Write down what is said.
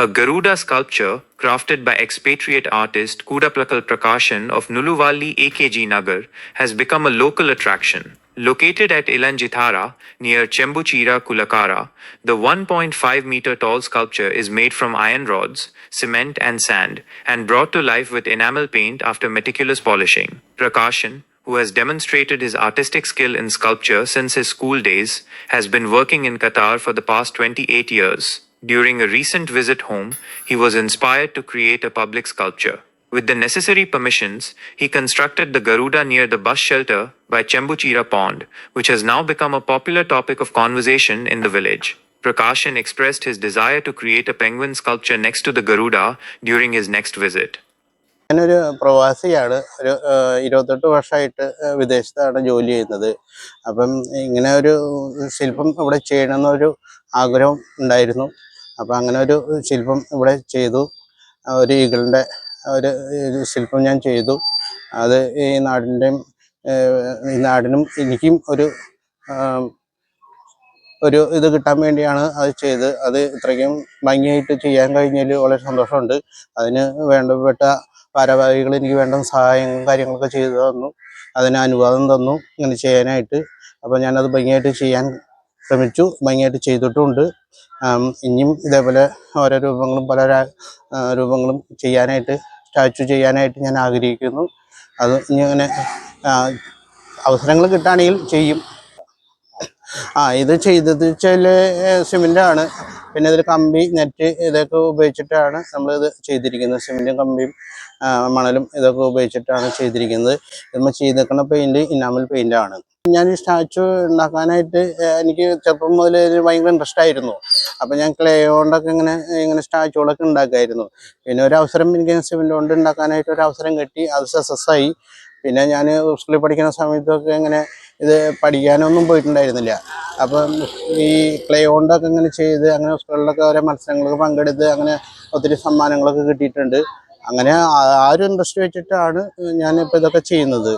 A Garuda sculpture, crafted by expatriate artist Kudaplakal Prakashan of Nuluvalli AKG Nagar, has become a local attraction. Located at Ilanjithara, near Chembuchira Kulakara, the 1.5-meter tall sculpture is made from iron rods, cement and sand, and brought to life with enamel paint after meticulous polishing. Prakashan, who has demonstrated his artistic skill in sculpture since his school days, has been working in Qatar for the past 28 years. During a recent visit home, he was inspired to create a public sculpture. With the necessary permissions, he constructed the Garuda near the bus shelter by Chembuchira Pond, which has now become a popular topic of conversation in the village. Prakashan expressed his desire to create a penguin sculpture next to the Garuda during his next visit. ഞാനൊരു പ്രവാസിയാണ്. ഒരു 28 വർഷമായിട്ട് വിദേശത്താണ് ജോലി ചെയ്യുന്നത്. അപ്പം ഇങ്ങനെ ഒരു ശില്പം ഇവിടെ ചെയ്യണമെന്നൊരു ആഗ്രഹം ഉണ്ടായിരുന്നു. അപ്പം അങ്ങനെ ഒരു ശില്പം ഇവിടെ ചെയ്തു. ഒരു ഈഗിളിൻ്റെ ഒരു ശില്പം ഞാൻ ചെയ്തു. അത് ഈ നാടിനും എനിക്കും ഒരു ഇത് കിട്ടാൻ വേണ്ടിയാണ് അത് ചെയ്ത്. അത് ഇത്രയ്ക്കും ഭംഗിയായിട്ട് ചെയ്യാൻ കഴിഞ്ഞതിൽ വളരെ സന്തോഷമുണ്ട്. അതിന് വേണ്ടപ്പെട്ട ഭാരവാഹികൾ എനിക്ക് വേണ്ട സഹായങ്ങളും കാര്യങ്ങളൊക്കെ ചെയ്തു തന്നു. അതിന് അനുവാദം തന്നു ഇങ്ങനെ ചെയ്യാനായിട്ട്. അപ്പോൾ ഞാനത് ഭംഗിയായിട്ട് ചെയ്യാൻ ശ്രമിച്ചു, ഭംഗിയായിട്ട് ചെയ്തിട്ടുമുണ്ട്. ഇനിയും ഇതേപോലെ ഓരോ രൂപങ്ങളും പല രൂപങ്ങളും ചെയ്യാനായിട്ട്, സ്റ്റാച്ചു ചെയ്യാനായിട്ട് ഞാൻ ആഗ്രഹിക്കുന്നു. അത് ഇനി അങ്ങനെ അവസരങ്ങൾ കിട്ടുകയാണെങ്കിൽ ചെയ്യും. ഇത് ചെയ്തത് വെച്ചാൽ സിമെൻ്റാണ്. പിന്നെ ഇതിൽ കമ്പി, നെറ്റ് ഇതൊക്കെ ഉപയോഗിച്ചിട്ടാണ് നമ്മളിത് ചെയ്തിരിക്കുന്നത്. സിമെൻറ്റും കമ്പിയും മണലും ഇതൊക്കെ ഉപയോഗിച്ചിട്ടാണ് ചെയ്തിരിക്കുന്നത്. നമ്മൾ ചെയ്തേക്കുന്ന പെയിൻറ്റ് ഇനാമൽ പെയിൻ്റാണ്. ഞാൻ ഈ സ്റ്റാച്ചു ഉണ്ടാക്കാനായിട്ട് എനിക്ക് ചെറുപ്പം മുതൽ ഭയങ്കര ഇൻട്രസ്റ്റ് ആയിരുന്നു. അപ്പം ഞാൻ ക്ലേ കൊണ്ടൊക്കെ ഇങ്ങനെ സ്റ്റാച്ചുകളൊക്കെ ഉണ്ടാക്കുമായിരുന്നു. പിന്നെ ഒരു അവസരം എനിക്ക് സിമെൻറ്റ് കൊണ്ട് ഉണ്ടാക്കാനായിട്ട് ഒരു അവസരം കിട്ടി. അത് സക്സസ്സായി. പിന്നെ ഞാൻ സ്കൂളിൽ പഠിക്കുന്ന സമയത്തൊക്കെ ഇത് പഠിക്കാനൊന്നും പോയിട്ടുണ്ടായിരുന്നില്ല. അപ്പം ഈ ക്ലേ കൊണ്ടൊക്കെ ഇങ്ങനെ ചെയ്ത് അങ്ങനെ സ്കൂളിലൊക്കെ ഓരോ മത്സരങ്ങളൊക്കെ പങ്കെടുത്ത് അങ്ങനെ ഒത്തിരി സമ്മാനങ്ങളൊക്കെ കിട്ടിയിട്ടുണ്ട്. അങ്ങനെ ആ ഒരു ഇൻട്രസ്റ്റ് വെച്ചിട്ടാണ് ഞാനിപ്പോൾ ഇതൊക്കെ ചെയ്യുന്നത്.